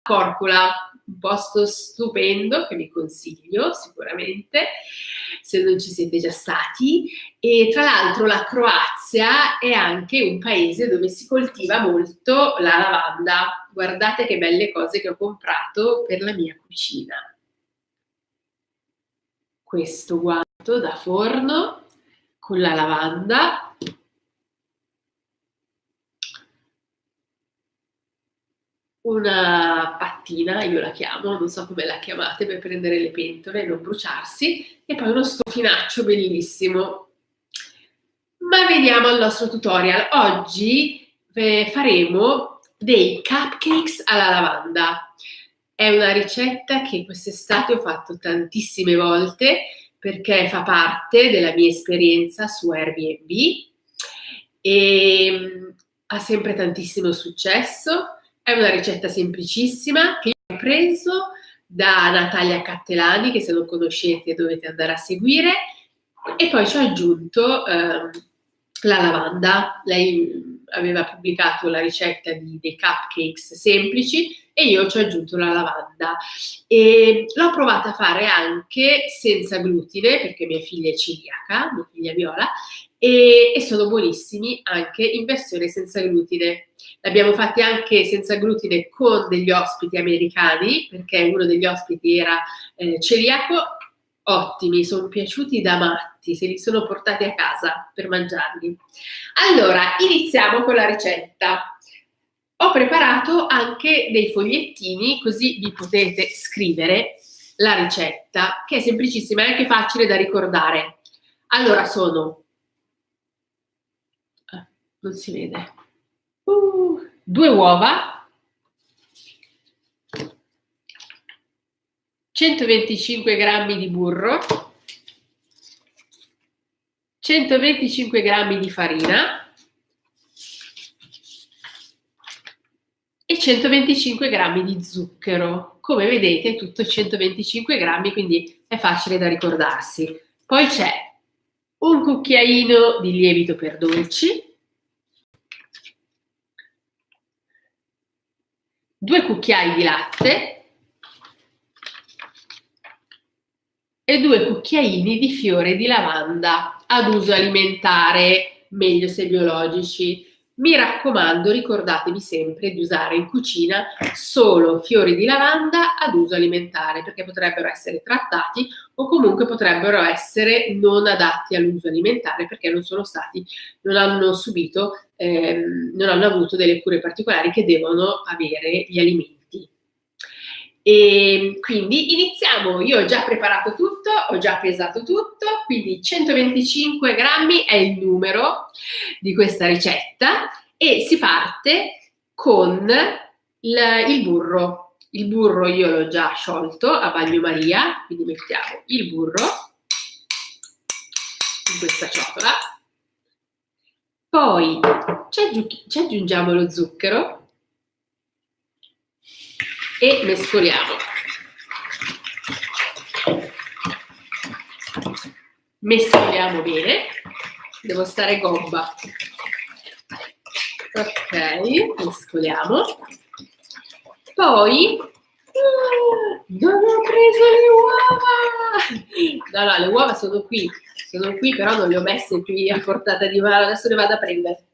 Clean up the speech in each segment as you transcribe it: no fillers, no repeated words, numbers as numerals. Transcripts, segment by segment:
Korčula, un posto stupendo che vi consiglio sicuramente se non ci siete già stati. E tra l'altro la Croazia è anche un paese dove si coltiva molto la lavanda. Guardate che belle cose che ho comprato per la mia cucina. Questo guanto da forno con la lavanda. Una pattina, io la chiamo, non so come la chiamate, per prendere le pentole e non bruciarsi, e poi uno stofinaccio bellissimo. Ma veniamo al nostro tutorial. Oggi faremo dei cupcakes alla lavanda. È una ricetta che quest'estate ho fatto tantissime volte perché fa parte della mia esperienza su Airbnb e ha sempre tantissimo successo. È una ricetta semplicissima che io ho preso da Natalia Cattelani, che se non conoscete dovete andare a seguire, e poi ci ho aggiunto la lavanda. Lei aveva pubblicato la ricetta dei cupcakes semplici e io ci ho aggiunto la lavanda. E l'ho provata a fare anche senza glutine, perché mia figlia è celiaca, mia figlia Viola, e sono buonissimi anche in versione senza glutine. L'abbiamo fatti anche senza glutine con degli ospiti americani, perché uno degli ospiti era celiaco. Ottimi, sono piaciuti da matti, se li sono portati a casa per mangiarli. Allora, iniziamo con la ricetta. Ho preparato anche dei fogliettini, così vi potete scrivere la ricetta, che è semplicissima e anche facile da ricordare. Allora, sono... non si vede. 2 uova, 125 grammi di burro, 125 grammi di farina e 125 grammi di zucchero. Come vedete, tutto 125 grammi, quindi è facile da ricordarsi. Poi c'è un cucchiaino di lievito per dolci, 2 cucchiai di latte e 2 cucchiaini di fiore di lavanda ad uso alimentare, meglio se biologici. Mi raccomando, ricordatevi sempre di usare in cucina solo fiori di lavanda ad uso alimentare, perché potrebbero essere trattati o comunque potrebbero essere non adatti all'uso alimentare, perché non hanno subito, non hanno avuto delle cure particolari che devono avere gli alimenti. E quindi iniziamo. Io ho già preparato tutto, ho già pesato tutto, quindi 125 grammi è il numero di questa ricetta e si parte con il burro. Il burro io l'ho già sciolto a bagnomaria, quindi mettiamo il burro in questa ciotola, poi ci aggiungiamo lo zucchero e mescoliamo. Mescoliamo bene, devo stare gobba. Ok, mescoliamo. Poi non ho preso le uova. No, le uova sono qui, però non le ho messe qui a portata di mano, adesso le vado a prendere.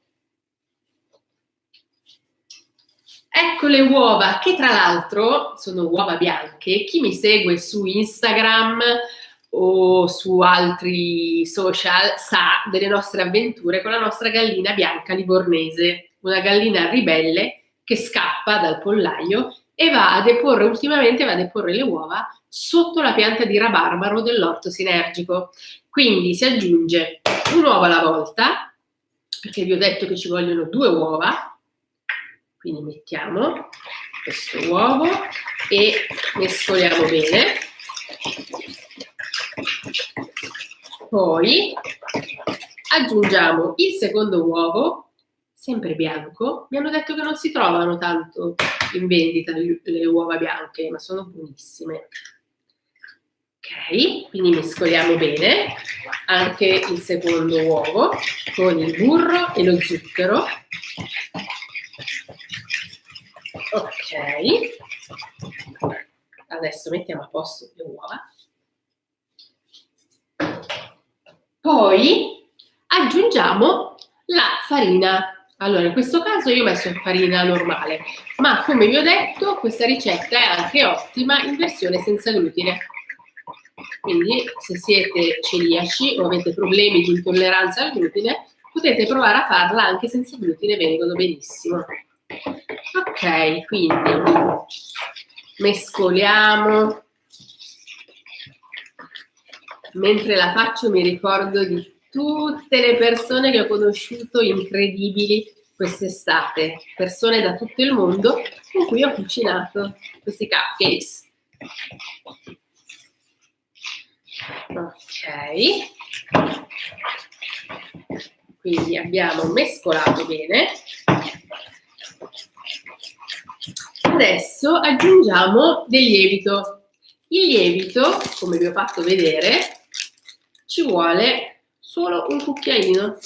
Ecco le uova, che tra l'altro sono uova bianche. Chi mi segue su Instagram o su altri social sa delle nostre avventure con la nostra gallina bianca livornese, una gallina ribelle che scappa dal pollaio e ultimamente va a deporre le uova sotto la pianta di rabarbaro dell'orto sinergico. Quindi si aggiunge un uovo alla volta, perché vi ho detto che ci vogliono 2 uova. Quindi mettiamo questo uovo e mescoliamo bene. Poi aggiungiamo il secondo uovo, sempre bianco. Mi hanno detto che non si trovano tanto in vendita le uova bianche, ma sono buonissime. Ok, quindi mescoliamo bene anche il secondo uovo con il burro e lo zucchero. Ok, Adesso mettiamo a posto le uova. Poi aggiungiamo la farina. Allora, in questo caso io ho messo farina normale, ma come vi ho detto, questa ricetta è anche ottima in versione senza glutine. Quindi, se siete celiaci o avete problemi di intolleranza al glutine, potete provare a farla anche senza glutine, vengono benissimo. Ok, quindi mescoliamo. Mentre la faccio mi ricordo di tutte le persone che ho conosciuto incredibili quest'estate, persone da tutto il mondo con cui ho cucinato questi cupcakes. Ok, quindi abbiamo mescolato bene. Adesso aggiungiamo del lievito. Il lievito, come vi ho fatto vedere, ci vuole solo un cucchiaino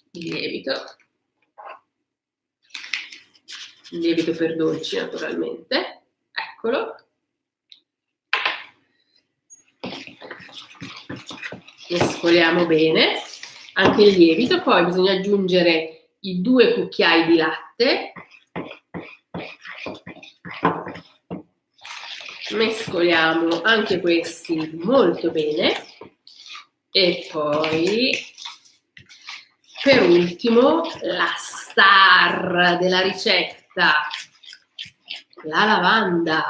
di lievito. Il lievito per dolci, naturalmente. Eccolo. Mescoliamo bene anche il lievito, poi bisogna aggiungere i 2 cucchiai di latte. Mescoliamo anche questi molto bene e poi per ultimo la star della ricetta, la lavanda.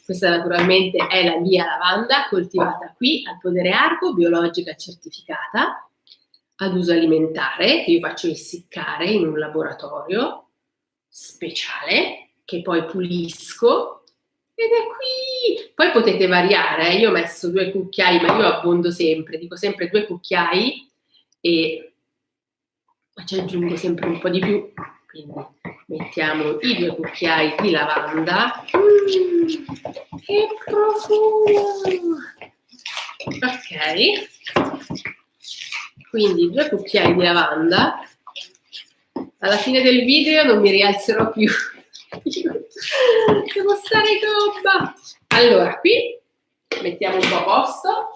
Questa naturalmente è la mia lavanda coltivata qui al Podere Argo, biologica certificata, ad uso alimentare, che io faccio essiccare in un laboratorio speciale, che poi pulisco, ed è qui. Poi potete variare, io ho messo 2 cucchiai, ma io abbondo sempre, dico sempre 2 cucchiai, e ci aggiungo sempre un po' di più, quindi mettiamo i 2 cucchiai di lavanda. Che profumo! Ok, quindi 2 cucchiai di lavanda. Alla fine del video non mi rialzerò più. Devo stare gobba. Allora, qui mettiamo un po' a posto.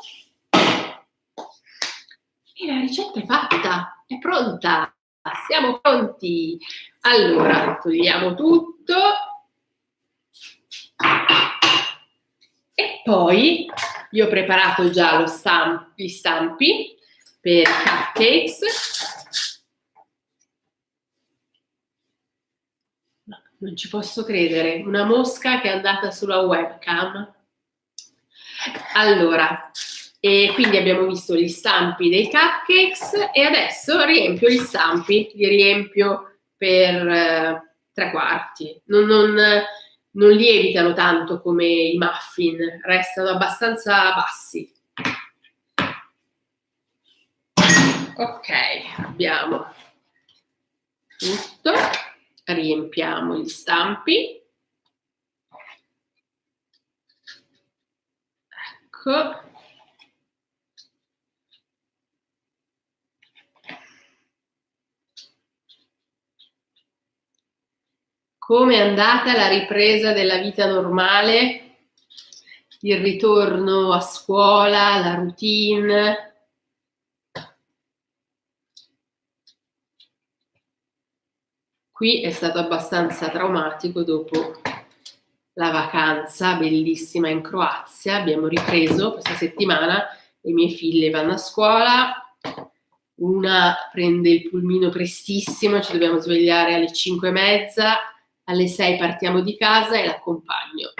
E la ricetta è fatta, è pronta. Siamo pronti. Allora, togliamo tutto. E poi io ho preparato già gli stampi per cupcakes. Non ci posso credere, una mosca che è andata sulla webcam. Allora, e quindi abbiamo visto gli stampi dei cupcakes e adesso riempio gli stampi, li riempio per 3/4. Non lievitano tanto come i muffin, restano abbastanza bassi. Ok, abbiamo tutto, riempiamo gli stampi. Ecco. Come è andata la ripresa della vita normale? Il ritorno a scuola, la routine? Qui è stato abbastanza traumatico dopo la vacanza bellissima in Croazia. Abbiamo ripreso questa settimana, le mie figlie vanno a scuola, una prende il pulmino prestissimo, ci dobbiamo svegliare alle 5:30, alle 6 partiamo di casa e l'accompagno.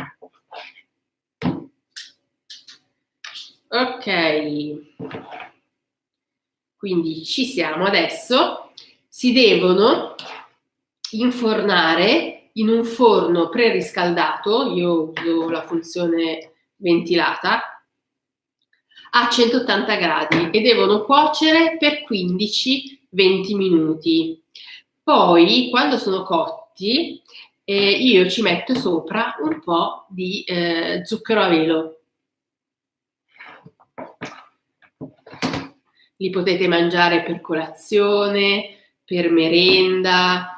Ok, quindi ci siamo adesso. Si devono infornare in un forno preriscaldato, io uso la funzione ventilata, a 180 gradi e devono cuocere per 15-20 minuti. Poi, quando sono cotti, io ci metto sopra un po' di zucchero a velo. Li potete mangiare per colazione, per merenda,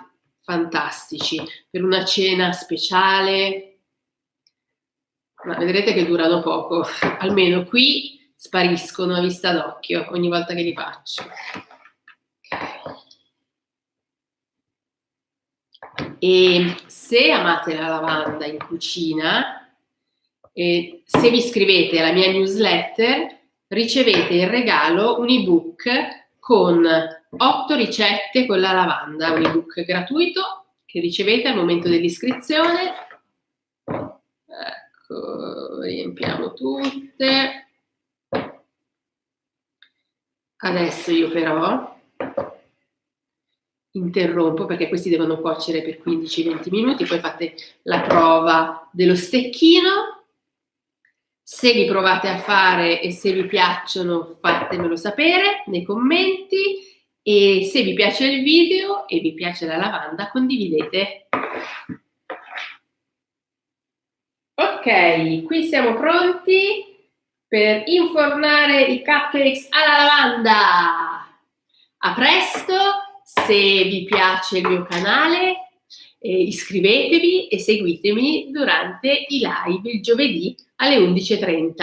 fantastici per una cena speciale, ma vedrete che durano poco, almeno qui spariscono a vista d'occhio ogni volta che li faccio. E se amate la lavanda in cucina, se vi iscrivete alla mia newsletter, ricevete in regalo un ebook con 8 ricette con la lavanda, un ebook gratuito che ricevete al momento dell'iscrizione. Ecco, riempiamo tutte. Adesso io però interrompo perché questi devono cuocere per 15-20 minuti, poi fate la prova dello stecchino. Se li provate a fare e se vi piacciono fatemelo sapere nei commenti, e se vi piace il video e vi piace la lavanda condividete. Ok, qui siamo pronti per infornare i cupcakes alla lavanda. A presto, se vi piace il mio canale iscrivetevi e seguitemi durante i live il giovedì alle 11:30.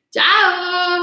Ciao!